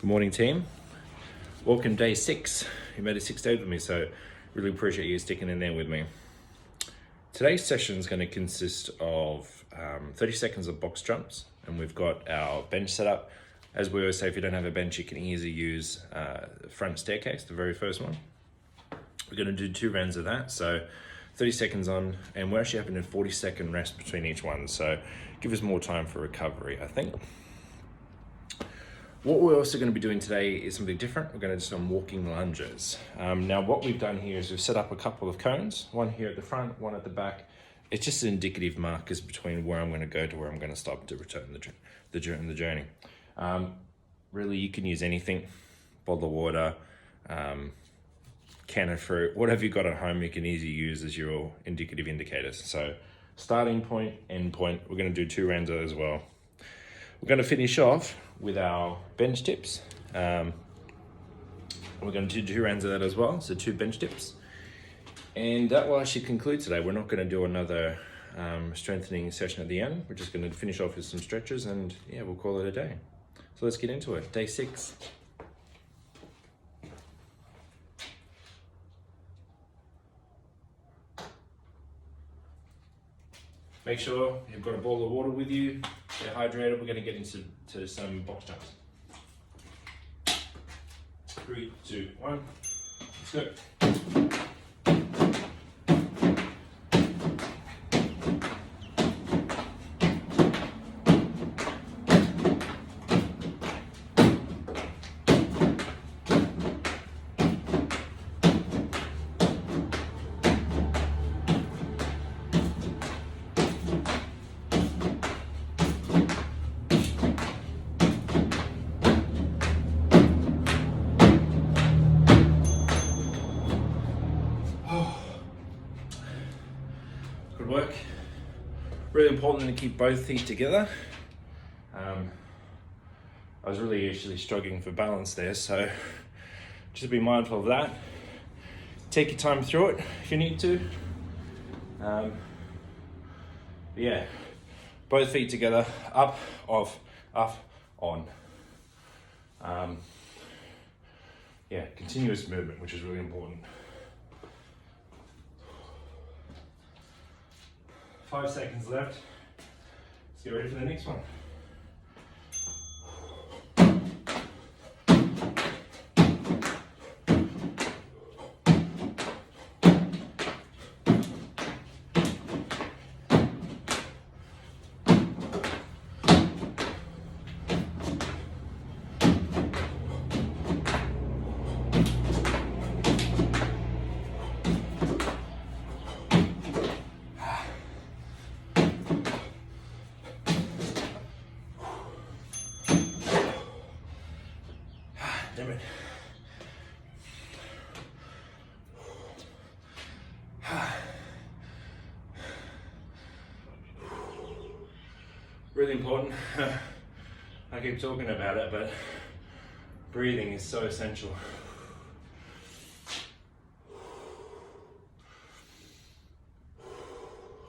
Good morning, team. Welcome day 6. You made it 6 days with me, so really appreciate you sticking in there with me. Today's session is going to consist of 30 seconds of box jumps, and we've got our bench set up. As we always say, if you don't have a bench, you can easily use the front staircase, the very first one. We're going to do 2 rounds of that, so 30 seconds on, and we're actually having a 40-second rest between each one, so give us more time for recovery, I think. What we're also going to be doing today is something different. We're going to do some walking lunges. Now what we've done here is we've set up a couple of cones, one here at the front, one at the back. It's just indicative markers between where I'm going to go to where I'm going to stop to return the journey. Really, you can use anything, bottle of water, can of fruit, whatever you've got at home you can easily use as your indicative indicators. So starting point, end point, we're going to do 2 rounds of that as well. We're going to finish off with our bench dips. We're going to do 2 rounds of that as well, so 2 bench dips. And that will actually conclude today. We're not going to do another strengthening session at the end. We're just going to finish off with some stretches and yeah, we'll call it a day. So let's get into it. Day 6. Make sure you've got a bottle of water with you. Get hydrated. We're going to get into some box jumps. 3, 2, 1. Let's go. Good work. Really important to keep both feet together. I was really actually struggling for balance there, so just be mindful of that. Take your time through it if you need to. Yeah, both feet together, up, off, on. Yeah, continuous movement, which is really important. 5 seconds left. Let's get ready for the next one. Damn it. Really important. I keep talking about it, but breathing is so essential.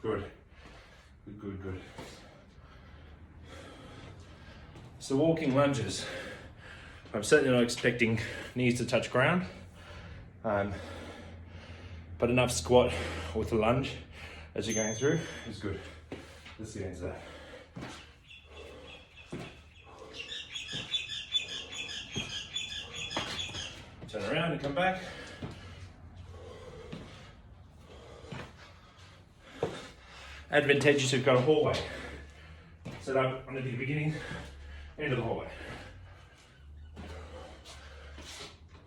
Good. Good. So walking lunges. I'm certainly not expecting knees to touch ground, but enough squat with a lunge as you're going through is good. Let's get into that. Turn around and come back. Advantageous if you've got a hallway. Set up on the beginning, end of the hallway.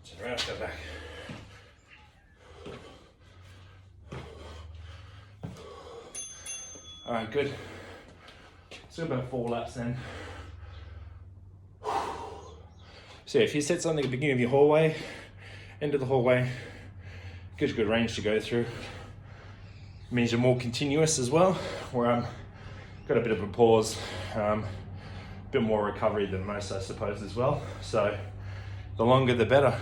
Turn around, go back. All right, good. So about 4 laps then. So if you set something at the beginning of your hallway, end of the hallway, gives you good range to go through. It means you're more continuous as well, where I'm got a bit of a pause, a bit more recovery than most, I suppose, as well. So the longer the better.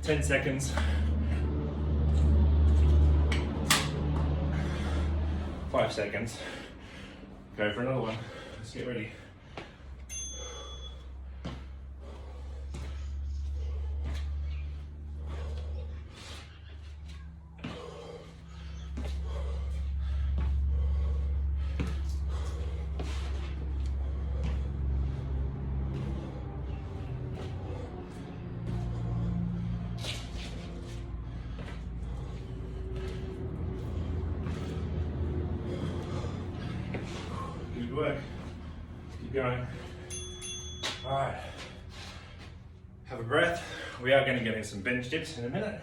Ten seconds. 5 seconds. Go for another one. Let's get ready. Good work. Keep going. All right. Have a breath. We are going to get in some bench dips in a minute.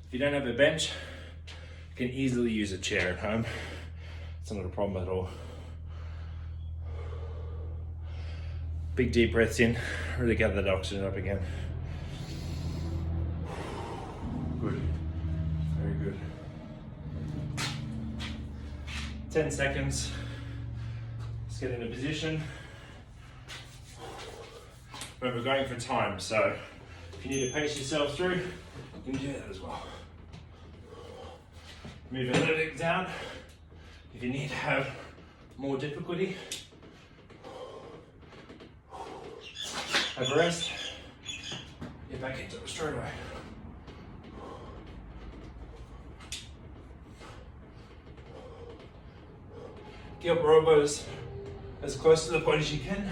If you don't have a bench, you can easily use a chair at home. It's not a problem at all. Big deep breaths in, really gather that oxygen up again. Good, very good. 10 seconds, let's get in a position. Remember, we're going for time, so if you need to pace yourself through, you can do that as well. Move a little bit down if you need to have more difficulty. Have a rest, get back into it straight away. Get your elbows as close to the point as you can.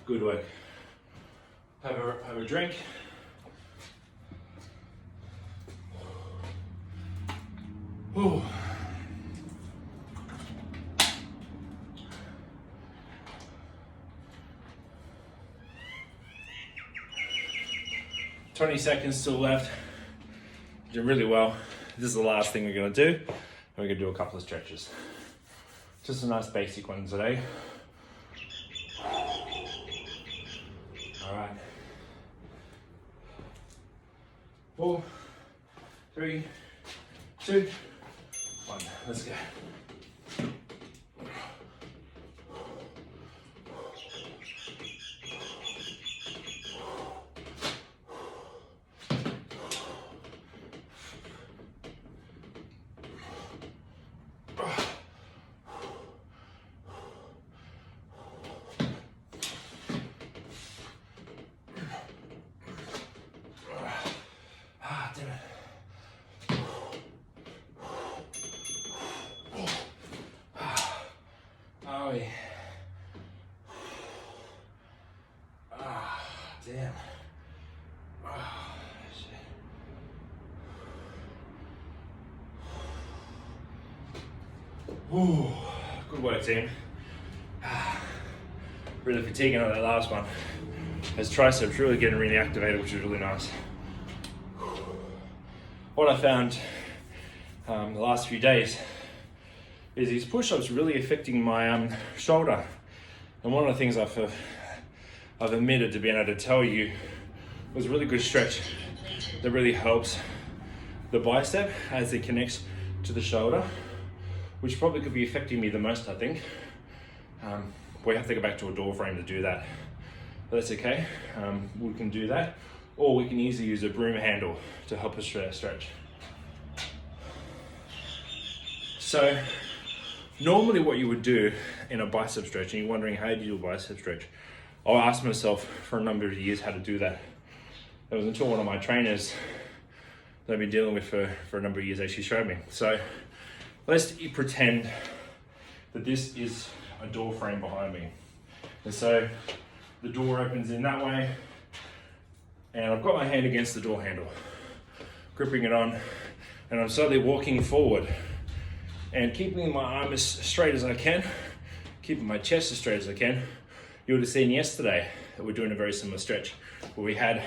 Good work. Have a drink. Ooh. "20 seconds still left. You're really well. This is the last thing we're going to do. And we're going to do a couple of stretches. Just a nice basic one today. All right. 4, 3, 2, 1. Let's go. Oh yeah. Ah, damn. Ah, shit. Ooh, good work, team. Really fatiguing on that last one. Those triceps really getting really activated, which is really nice. What I found the last few days is these push-ups really affecting my shoulder. And one of the things I've admitted to being able to tell you was a really good stretch that really helps the bicep as it connects to the shoulder, which probably could be affecting me the most, I think. We have to go back to a door frame to do that, but that's okay. We can do that, or we can easily use a broom handle to help us stretch. So normally what you would do in a bicep stretch, and you're wondering how do you do a bicep stretch, I asked myself for a number of years how to do that. It was until one of my trainers that I've been dealing with for a number of years actually showed me. So let's pretend that this is a door frame behind me. And so the door opens in that way, and I've got my hand against the door handle, gripping it on, and I'm slowly walking forward and keeping my arm as straight as I can, keeping my chest as straight as I can. You would have seen yesterday that we're doing a very similar stretch where we had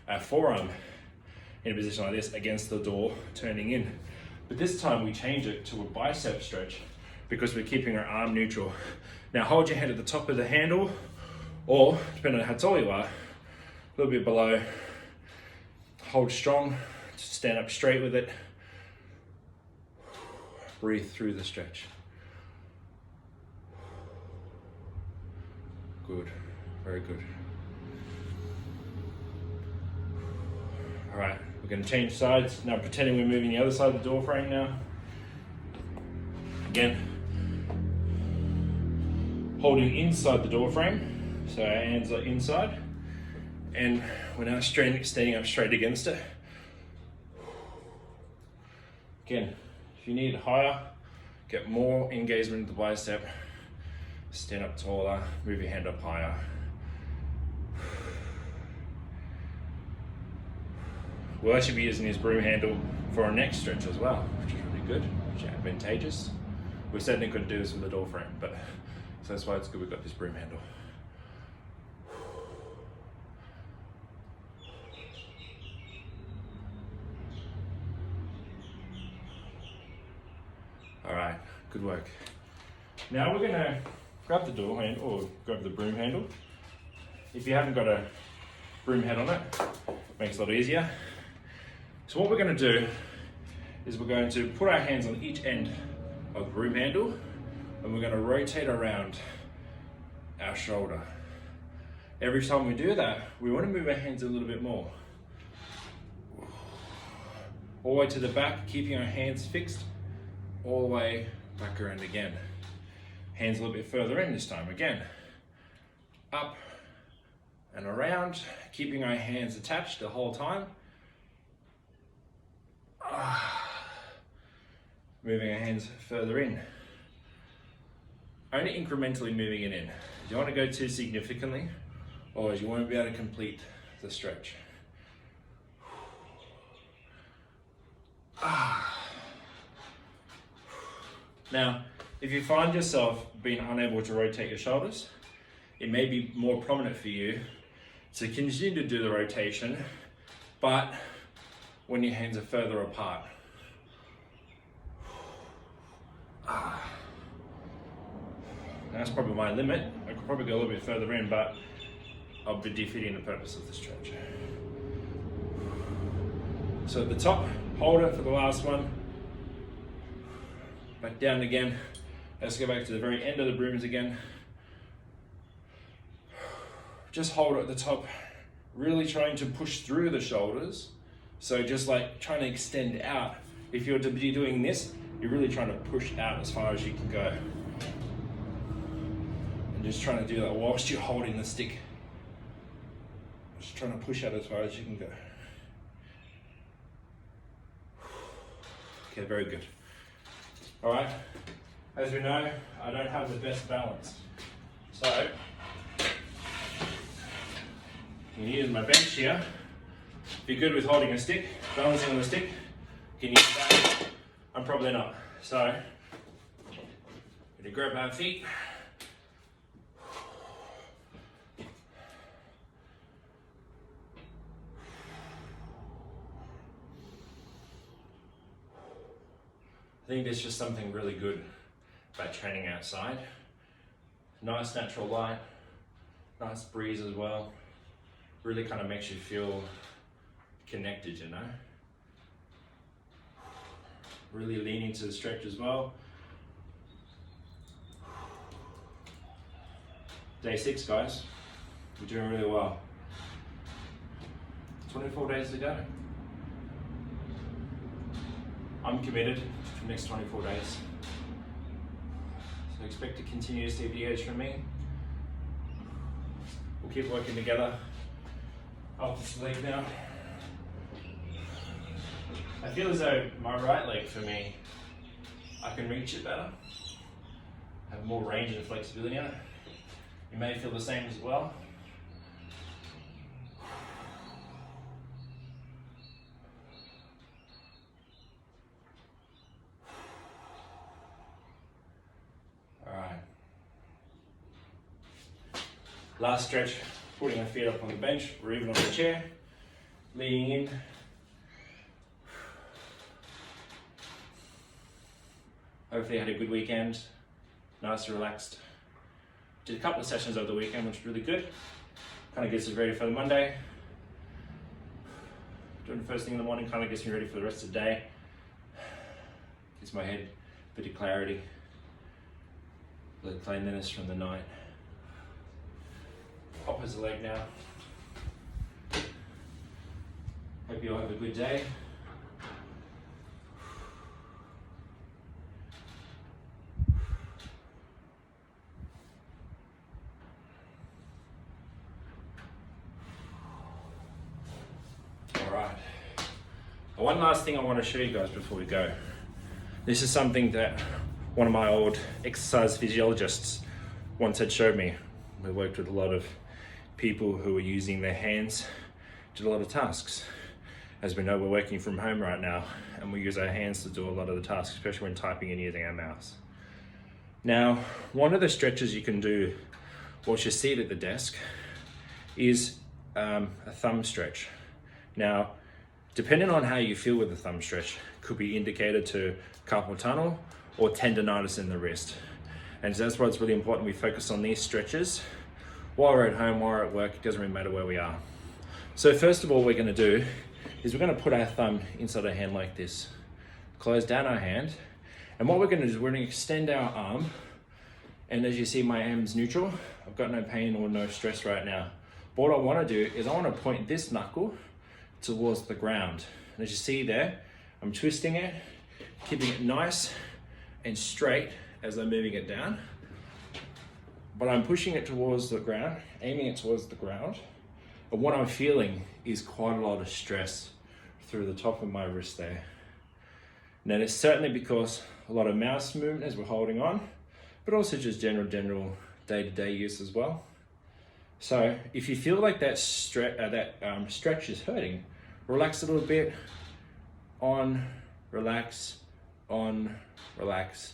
our forearm in a position like this against the door turning in. But this time we change it to a bicep stretch because we're keeping our arm neutral. Now hold your hand at the top of the handle, or depending on how tall you are, a little bit below. Hold strong, stand up straight with it. Breathe through the stretch. Good, very good. All right, we're going to change sides. Now pretending we're moving the other side of the door frame now. Again, holding inside the door frame, so our hands are inside, and we're now standing up straight against it. Again, if you need higher, get more engagement of the bicep, stand up taller, move your hand up higher. We'll actually be using this broom handle for our neck stretch as well, which is really good, which is advantageous. We certainly couldn't do this with the door frame, but so that's why it's good we've got this broom handle. All right, good work. Now we're gonna grab the door handle or grab the broom handle. If you haven't got a broom head on it, makes it a lot easier. So what we're going to do is we're going to put our hands on each end of the broom handle and we're going to rotate around our shoulder. Every time we do that, we want to move our hands a little bit more. All the way to the back, keeping our hands fixed, all the way back around again. Hands a little bit further in this time, again. Up and around, keeping our hands attached the whole time. Moving our hands further in. Only incrementally moving it in. You don't want to go too significantly, or you won't be able to complete the stretch. Now, if you find yourself being unable to rotate your shoulders, it may be more prominent for you to continue to do the rotation, but when your hands are further apart. That's probably my limit. I could probably go a little bit further in, but I'll be defeating the purpose of the stretch. So at the top, hold it for the last one. Back down again. Let's go back to the very end of the brooms again. Just hold it at the top, really trying to push through the shoulders. So just like trying to extend out. If you're to be doing this, you're really trying to push out as far as you can go. And just trying to do that whilst you're holding the stick. Just trying to push out as far as you can go. Okay, very good. All right, as we know, I don't have the best balance. So, you can use my bench here. Be good with holding a stick, balancing on the stick. Can you use that? I'm probably not. So, I'm gonna grab my feet. I think there's just something really good about training outside. Nice natural light, nice breeze as well. Really kind of makes you feel connected, you know. Really lean into the stretch as well. Day 6, guys. We're doing really well. 24 days to go. I'm committed for the next 24 days. So expect to continue to see videos from me. We'll keep working together. Off this leg now. I feel as though my right leg for me, I can reach it better. Have more range and flexibility in it. You may feel the same as well. Last stretch, putting our feet up on the bench or even on the chair, leaning in. Hopefully I had a good weekend, nice and relaxed. Did a couple of sessions over the weekend, which was really good. Kind of gets us ready for the Monday. Doing the first thing in the morning kind of gets me ready for the rest of the day. Gives my head a bit of clarity, a bit of cleanliness from the night. Pop as a leg now. Hope Hope you all have a good day. Alright. One last thing I want to show you guys before we go. This is something that one of my old exercise physiologists once had showed me. We worked with a lot of people who were using their hands to do a lot of tasks. As we know, we're working from home right now and we use our hands to do a lot of the tasks, especially when typing and using our mouse. Now, one of the stretches you can do whilst you're seated at the desk is a thumb stretch. Now, depending on how you feel with the thumb stretch, could be indicated to carpal tunnel or tendonitis in the wrist. And so that's why it's really important we focus on these stretches while we're at home, while we're at work. It doesn't really matter where we are. So first of all, what we're going to do is we're going to put our thumb inside our hand like this. Close down our hand. And what we're going to do is we're going to extend our arm. And as you see, my arm's neutral. I've got no pain or no stress right now. But what I want to do is I want to point this knuckle towards the ground. And as you see there, I'm twisting it, keeping it nice and straight as I'm moving it down. But I'm pushing it towards the ground, aiming it towards the ground. But what I'm feeling is quite a lot of stress through the top of my wrist there. Now it's certainly because a lot of mouse movement as we're holding on, but also just general day-to-day use as well. So if you feel like that stretch is hurting, relax a little bit, on, relax, on, relax,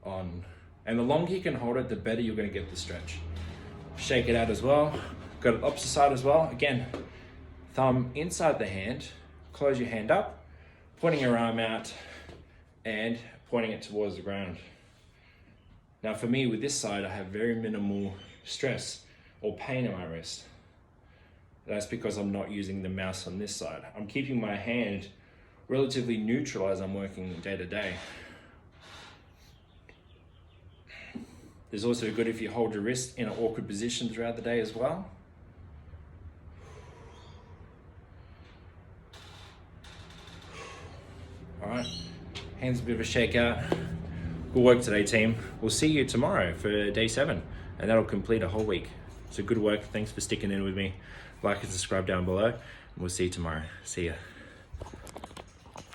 on. And the longer you can hold it, the better you're going to get the stretch. Shake it out as well. Got it opposite side as well. Again, thumb inside the hand, close your hand up, pointing your arm out and pointing it towards the ground. Now for me, with this side, I have very minimal stress or pain in my wrist. That's because I'm not using the mouse on this side. I'm keeping my hand relatively neutral as I'm working day to day. It's also good if you hold your wrist in an awkward position throughout the day as well. All right, hands a bit of a shake out. Good work today, team. We'll see you tomorrow for day 7, and that'll complete a whole week. So good work. Thanks for sticking in with me. Like and subscribe down below, and we'll see you tomorrow. See ya.